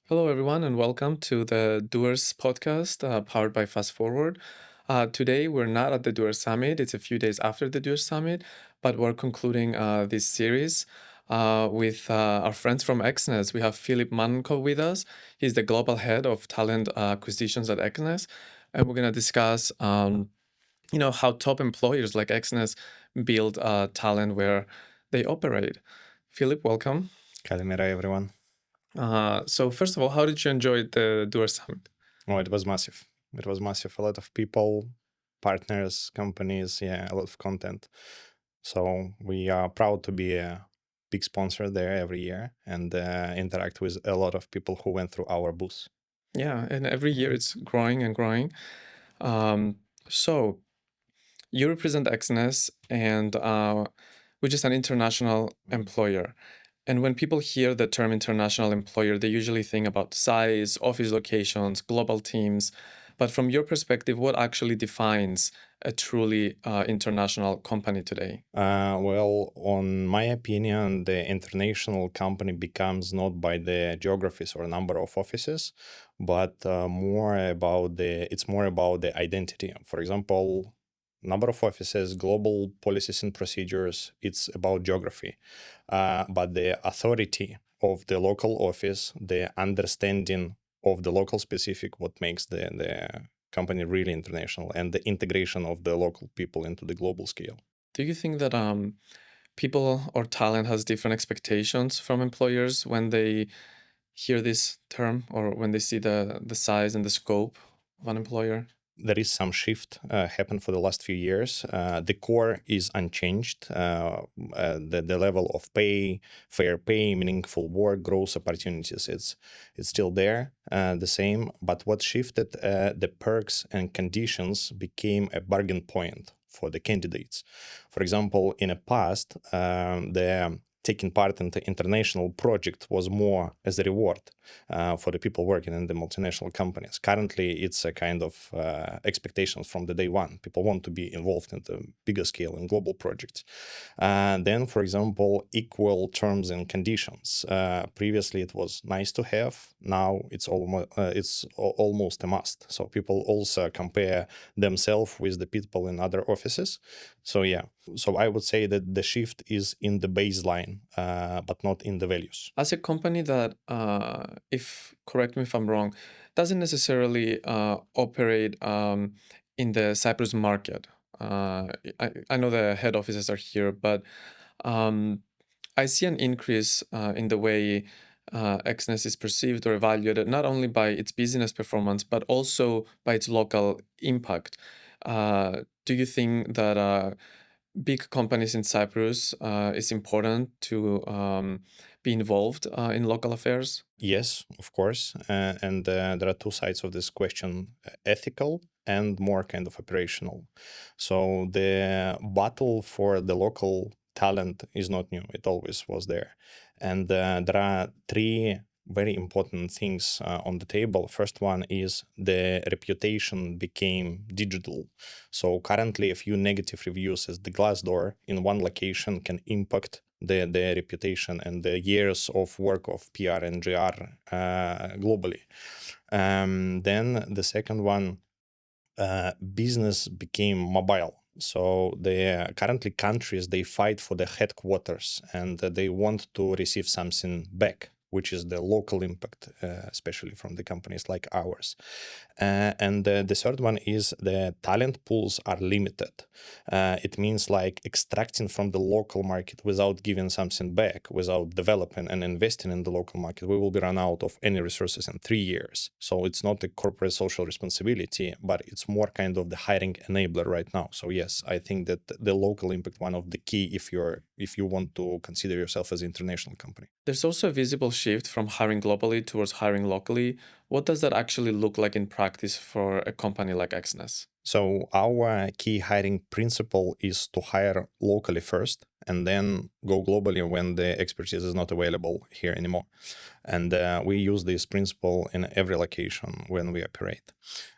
Hello, everyone, and welcome to the Doers Podcast powered by Fast Forward. Today, we're not at the Doers Summit. It's a few days after the Doers Summit, but we're concluding this series with our friends from Exness. We have Philip Manankov with us. He's the global head of talent acquisitions at Exness, and we're going to discuss, how top employers like Exness build talent where they operate. Philip, welcome. Kalimera, everyone. So first of all, how did you enjoy the Doers Summit? Oh, it was massive. It was massive. A lot of people, partners, companies, a lot of content. So we are proud to be a big sponsor there every year and interact with a lot of people who went through our booth. Yeah, and every year it's growing and growing. So you represent Exness, and which is an international employer. And when people hear the term international employer, they usually think about size, office locations, global teams. But from your perspective, what actually defines a truly international company today? Well, on my opinion, the international company becomes not by the geographies or number of offices, but it's more about the identity. For example, number of offices, global policies and procedures, it's about geography. But the authority of the local office, the understanding of the local specific, what makes the company really international, and the integration of the local people into the global scale. Do you think that people or talent has different expectations from employers when they hear this term or when they see the size and the scope of an employer? There is some shift happened for the last few years. The core is unchanged. The level of pay, fair pay, meaningful work, growth opportunities, it's still there, the same. But what shifted, the perks and conditions became a bargain point for the candidates. For example, in the past, the taking part in the international project was more as a reward for the people working in the multinational companies. Currently, it's a kind of expectations from the day one. People want to be involved in the bigger scale and global projects. Then, for example, equal terms and conditions. Previously, it was nice to have. Now, it's almost a must. So people also compare themselves with the people in other offices. So I would say that the shift is in the baseline, but not in the values. As a company that, if correct me if I'm wrong, doesn't necessarily operate in the Cyprus market. I know the head offices are here, but I see an increase in the way Exness is perceived or evaluated, not only by its business performance, but also by its local impact. Do you think that big companies in Cyprus is important to be involved in local affairs? Yes, of course. And there are two sides of this question, ethical and more kind of operational. So the battle for the local talent is not new. It always was there. And there are three very important things on the table. First one is the reputation became digital. So currently, a few negative reviews as the Glassdoor in one location can impact the reputation and the years of work of PR and GR globally. Then the second one, business became mobile. So the currently countries, they fight for the headquarters and they want to receive something back, which is the local impact, especially from the companies like ours. And the third one is the talent pools are limited. It means like extracting from the local market without giving something back, without developing and investing in the local market. We will be run out of any resources in 3 years. So it's not a corporate social responsibility, but it's more kind of the hiring enabler right now. So yes, I think that the local impact, one of the key if you want to consider yourself as an international company. There's also a visible shift from hiring globally towards hiring locally. What does that actually look like in practice for a company like Exness? So our key hiring principle is to hire locally first and then go globally when the expertise is not available here anymore. And we use this principle in every location when we operate.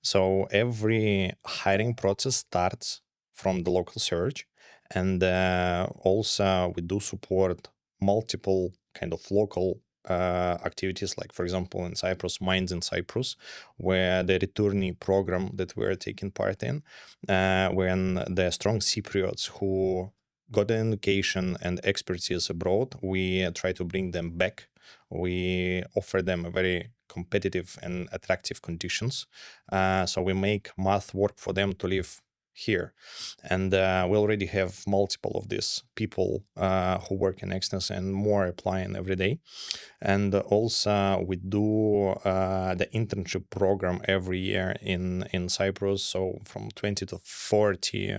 So every hiring process starts from the local search. And also we do support multiple kind of local activities, like for example in Cyprus, Minds in Cyprus, where the returnee program that we are taking part in, when the strong Cypriots who got an education and expertise abroad, we try to bring them back. We offer them a very competitive and attractive conditions. So we make math work for them to live here. And we already have multiple of these people who work in Exness and more applying every day. And also we do the internship program every year in Cyprus. So from 20 to 40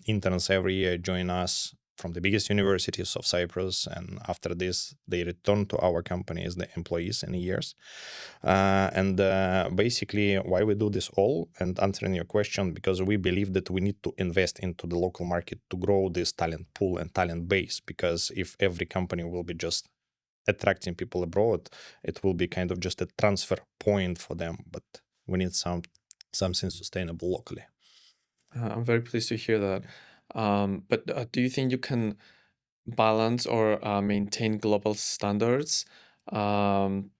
interns every year join us from the biggest universities of Cyprus, and after this they return to our company as the employees in years. And basically why we do this all, and answering your question, because we believe that we need to invest into the local market to grow this talent pool and talent base, because if every company will be just attracting people abroad, it will be kind of just a transfer point for them, but we need something sustainable locally. I'm very pleased to hear that. But do you think you can balance or maintain global standards um,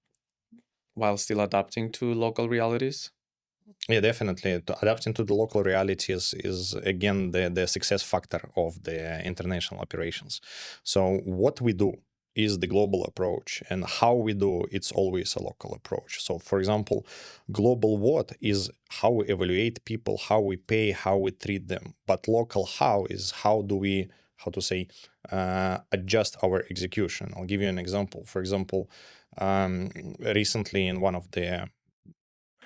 while still adapting to local realities? Yeah, definitely. Adapting to the local realities is again the success factor of the international operations. So what we do is the global approach, and how we do it's always a local approach. So for example, global what is how we evaluate people, how we pay, how we treat them. But local how is how do we, how to say, adjust our execution. I'll give you an example. For example, recently in one of the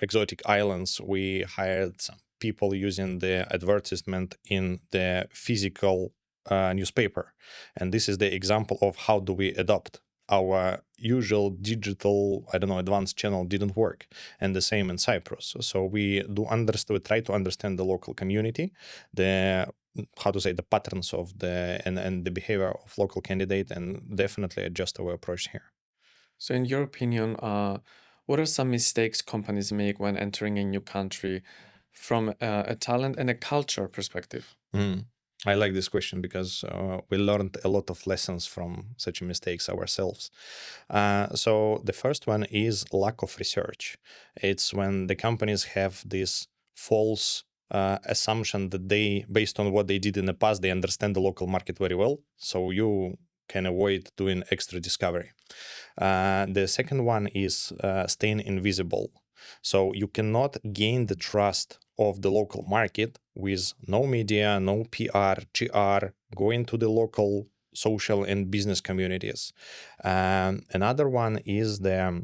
exotic islands, we hired some people using the advertisement in the physical newspaper. And this is the example of how do we adopt our usual digital, I don't know, advanced channel didn't work. And the same in Cyprus. So we do understand, we try to understand the local community, the how to say the patterns of the and the behavior of local candidate, and definitely adjust our approach here. So, in your opinion, what are some mistakes companies make when entering a new country from a talent and a culture perspective? Mm. I like this question because we learned a lot of lessons from such mistakes ourselves. So the first one is lack of research. It's when the companies have this false assumption that they, based on what they did in the past, they understand the local market very well. So you can avoid doing extra discovery. The second one is staying invisible. So you cannot gain the trust of the local market with no media, no PR, GR, going to the local social and business communities. Another one is the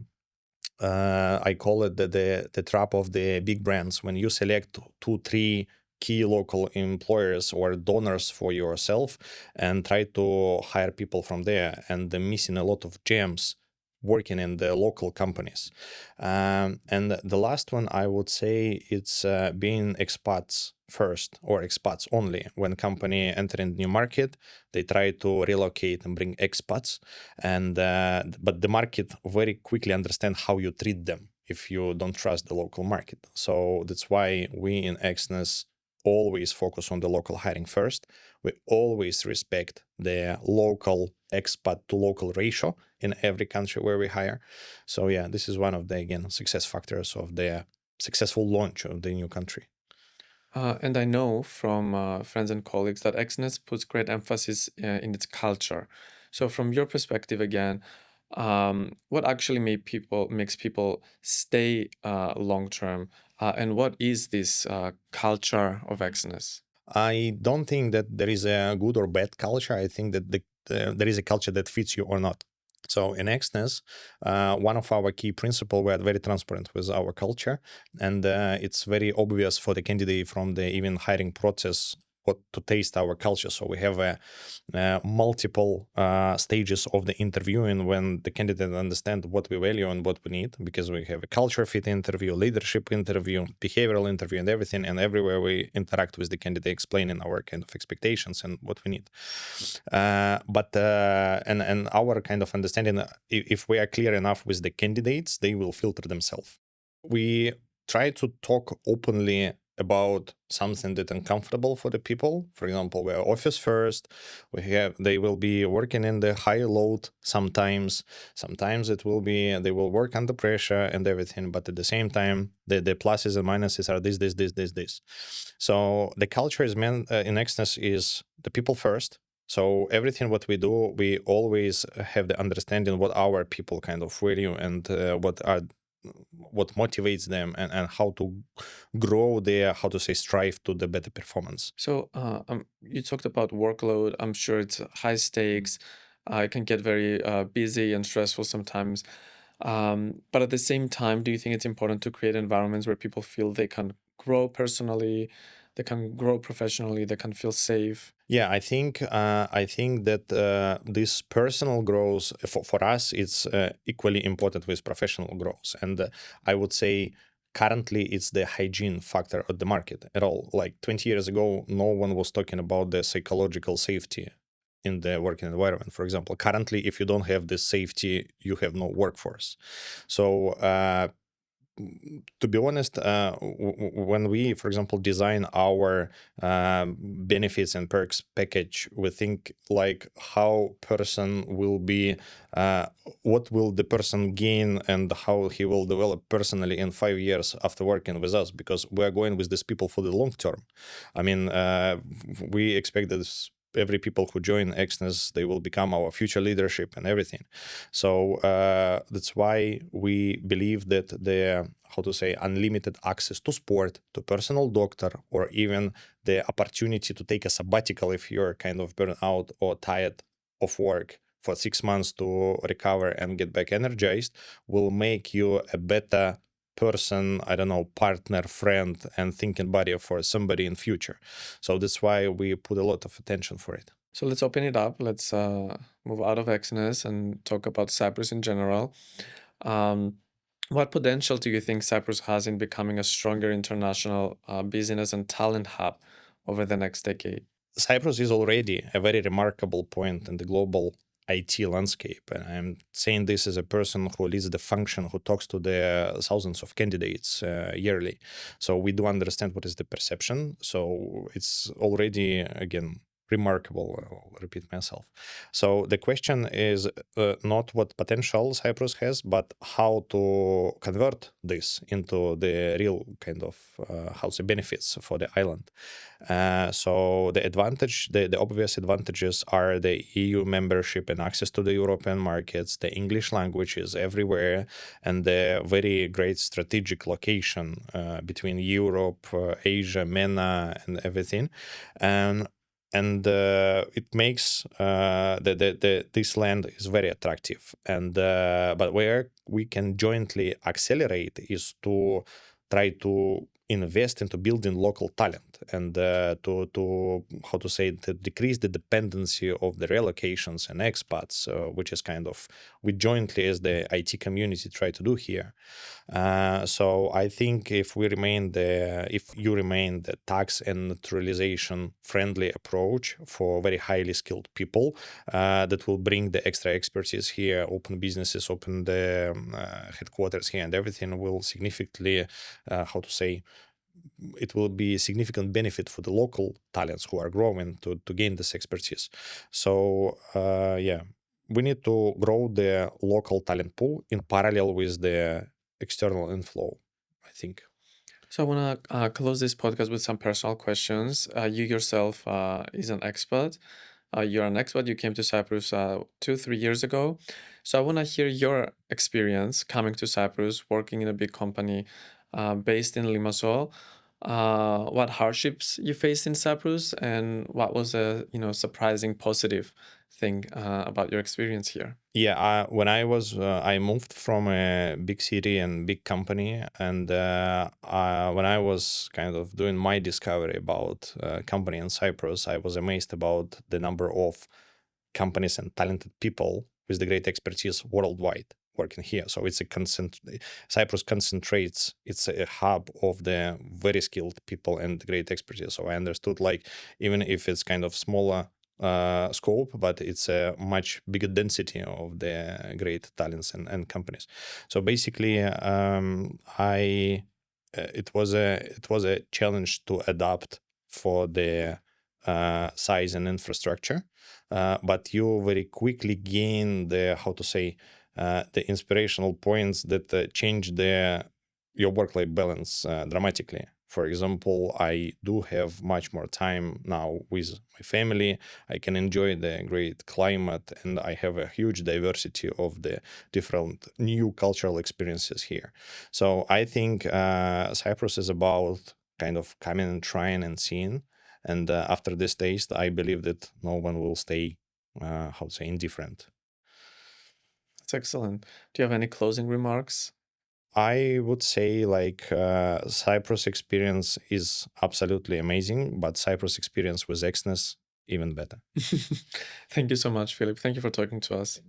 I call it the trap of the big brands. When you select 2, 3 key local employers or donors for yourself and try to hire people from there, and they're missing a lot of gems working in the local companies. And the last one, I would say, it's being expats first or expats only. When company entering new market, they try to relocate and bring expats, and but the market very quickly understand how you treat them if you don't trust the local market. So that's why we in Exness always focus on the local hiring first. We always respect the local expat to local ratio in every country where we hire. So yeah, this is one of the, again, success factors of the successful launch of the new country. And I know from friends and colleagues that Exness puts great emphasis in its culture. So, from your perspective, again, what actually makes people stay long term, and what is this culture of Exness? I don't think that there is a good or bad culture. I think that there is a culture that fits you or not. So in Exness, one of our key principles, we are very transparent with our culture, and it's very obvious for the candidate from the even hiring process what to taste our culture. So we have multiple stages of the interviewing when the candidate understand what we value and what we need, because we have a culture fit interview, leadership interview, behavioral interview, and everything. And everywhere we interact with the candidate, explaining our kind of expectations and what we need. And our kind of understanding, if we are clear enough with the candidates, they will filter themselves. We try to talk openly about something that uncomfortable for the people. For example, we're office first. They will be working in the high load sometimes. Sometimes it will be they will work under pressure and everything. But at the same time, the pluses and minuses are this. So the culture is meant in Exness is the people first. So everything what we do, we always have the understanding what our people kind of value and what motivates them and how to grow their, how to say, strive to the better performance. So, you talked about workload. I'm sure it's high stakes. It can get very busy and stressful sometimes. But at the same time, do you think it's important to create environments where people feel they can grow personally, they can grow professionally, they can feel safe? Yeah, I think that this personal growth for us it's equally important with professional growth, and I would say currently it's the hygiene factor of the market at all. Like 20 years ago, no one was talking about the psychological safety in the working environment. For example, currently, if you don't have this safety, you have no workforce. So to be honest, when we, for example, design our benefits and perks package, we think like how person will be, what will the person gain, and how he will develop personally in 5 years after working with us, because we are going with these people for the long term. I mean, we expect that every people who join Exness, they will become our future leadership and everything. So that's why we believe that the, how to say, unlimited access to sport, to personal doctor, or even the opportunity to take a sabbatical if you're kind of burnt out or tired of work for 6 months to recover and get back energized, will make you a better person, I don't know, partner, friend, and thinking buddy for somebody in future. So that's why we put a lot of attention for it. So let's open it up. Let's move out of Exynos and talk about Cyprus in general. Um, what potential do you think Cyprus has in becoming a stronger international business and talent hub over the next decade? Cyprus is already a very remarkable point in the global IT landscape. And I'm saying this as a person who leads the function, who talks to the thousands of candidates yearly. So we do understand what is the perception. So it's already, again, remarkable. I'll repeat myself. So the question is not what potential Cyprus has, but how to convert this into the real kind of how to say benefits for the island. So the obvious advantages are the EU membership and access to the European markets, the English language is everywhere, and the very great strategic location between Europe, Asia, MENA, and everything. And it makes this land is very attractive. And but where we can jointly accelerate is to try to invest into building local talent and to how to say to decrease the dependency of the relocations and expats, which is kind of we jointly as the IT community try to do here. So I think if you remain the tax and naturalization friendly approach for very highly skilled people, that will bring the extra expertise here, open businesses, open the headquarters here, and everything will significantly, how to say, it will be a significant benefit for the local talents who are growing to gain this expertise. So yeah, we need to grow the local talent pool in parallel with the external inflow, I think. So I want to close this podcast with some personal questions. You yourself is an expert. You're an expert. You came to Cyprus 2, 3 years ago. So I want to hear your experience coming to Cyprus, working in a big company based in Limassol. What hardships you faced in Cyprus, and what was a surprising positive thing about your experience here? Yeah, when I moved from a big city and big company, and when I was kind of doing my discovery about company in Cyprus, I was amazed about the number of companies and talented people with the great expertise worldwide working here. So it's Cyprus concentrates. It's a hub of the very skilled people and great expertise. So I understood, like, even if it's kind of smaller scope, but it's a much bigger density of the great talents and companies. So basically, I it was a challenge to adapt for the size and infrastructure, but you very quickly gain the how to say the inspirational points that change your work-life balance dramatically. For example, I do have much more time now with my family. I can enjoy the great climate, and I have a huge diversity of the different new cultural experiences here. So I think Cyprus is about kind of coming and trying and seeing. And after this taste, I believe that no one will stay, how to say, indifferent. That's excellent. Do you have any closing remarks? I would say like Cyprus experience is absolutely amazing, but Cyprus experience with Exness even better. Thank you so much, Philip. Thank you for talking to us.